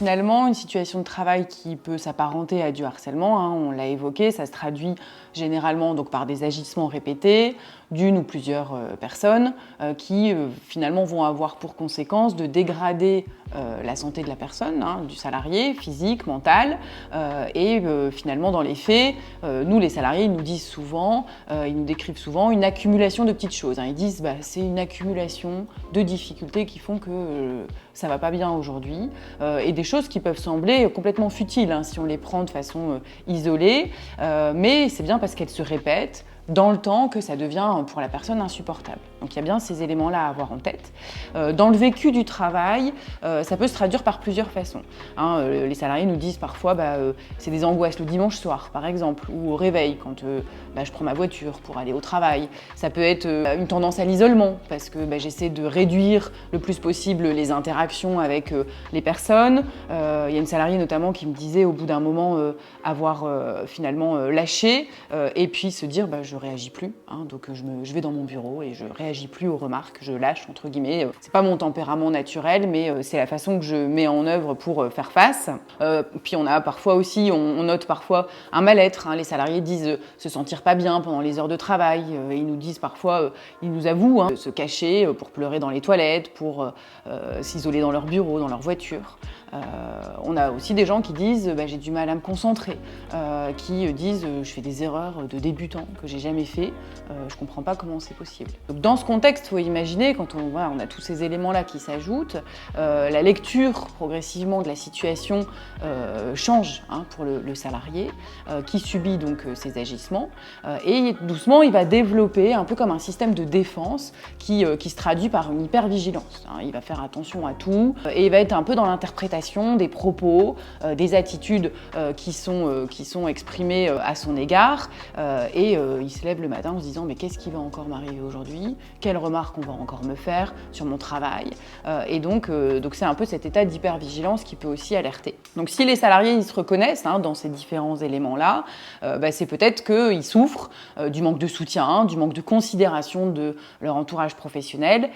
finalement, une situation de travail qui peut s'apparenter à du harcèlement, hein, on l'a évoqué, ça se traduit généralement donc, par des agissements répétés d'une ou plusieurs personnes qui finalement vont avoir pour conséquence de dégrader la santé de la personne, hein, du salarié, physique, mentale, et finalement dans les faits, nous les salariés, ils nous disent souvent, ils nous décrivent souvent une accumulation de petites choses, hein. Ils disent c'est une accumulation de difficultés qui font que ça va pas bien aujourd'hui, et des choses qui peuvent sembler complètement futiles, hein, si on les prend de façon isolée, mais c'est bien parce qu'elles se répètent dans le temps que ça devient pour la personne insupportable. Donc il y a bien ces éléments-là à avoir en tête. Dans le vécu du travail, ça peut se traduire par plusieurs façons, hein. Les salariés nous disent parfois c'est des angoisses le dimanche soir par exemple, ou au réveil quand je prends ma voiture pour aller au travail. Ça peut être une tendance à l'isolement parce que j'essaie de réduire le plus possible les interactions avec les personnes. Il y a une salariée notamment qui me disait au bout d'un moment avoir finalement lâché et puis se dire je réagis plus, hein, donc je vais dans mon bureau et je réagis plus aux remarques, je lâche entre guillemets. C'est pas mon tempérament naturel, mais c'est la façon que je mets en œuvre pour faire face. Puis on a parfois aussi, on note parfois un mal-être, hein. Les salariés disent se sentir pas bien pendant les heures de travail. Ils nous disent parfois, ils nous avouent de se cacher pour pleurer dans les toilettes, pour s'isoler dans leur bureau, dans leur voiture. On a aussi des gens qui disent j'ai du mal à me concentrer, qui disent je fais des erreurs de débutant que j'ai jamais fait, je comprends pas comment c'est possible. Donc dans ce contexte, il faut imaginer, quand on a tous ces éléments-là qui s'ajoutent, la lecture progressivement de la situation change, hein, pour le salarié qui subit donc ces agissements, et doucement il va développer un peu comme un système de défense qui se traduit par une hypervigilance, hein. Il va faire attention à tout et il va être un peu dans l'interprétation des propos, des attitudes qui sont exprimées à son égard, et il se lève le matin en se disant mais qu'est-ce qui va encore m'arriver aujourd'hui? Quelles remarques on va encore me faire sur mon travail? Et donc c'est un peu cet état d'hypervigilance qui peut aussi alerter. Donc si les salariés ils se reconnaissent, hein, dans ces différents éléments-là, c'est peut-être qu'ils souffrent du manque de soutien, du manque de considération de leur entourage professionnel,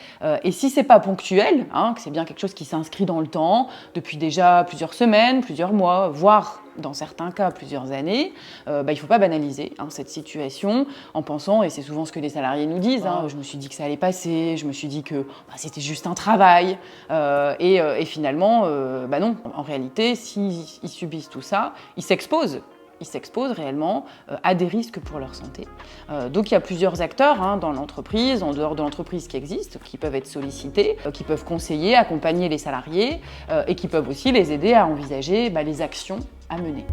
et si c'est pas ponctuel, hein, que c'est bien quelque chose qui s'inscrit dans le temps, depuis déjà plusieurs semaines, plusieurs mois, voire dans certains cas plusieurs années, il ne faut pas banaliser, hein, cette situation en pensant, et c'est souvent ce que les salariés nous disent, hein, je me suis dit que ça allait passer, je me suis dit que c'était juste un travail, et finalement, non. En réalité, s'ils subissent tout ça, ils s'exposent réellement à des risques pour leur santé. Donc il y a plusieurs acteurs, hein, dans l'entreprise, en dehors de l'entreprise qui existent, qui peuvent être sollicités, qui peuvent conseiller, accompagner les salariés, et qui peuvent aussi les aider à envisager les actions à mener.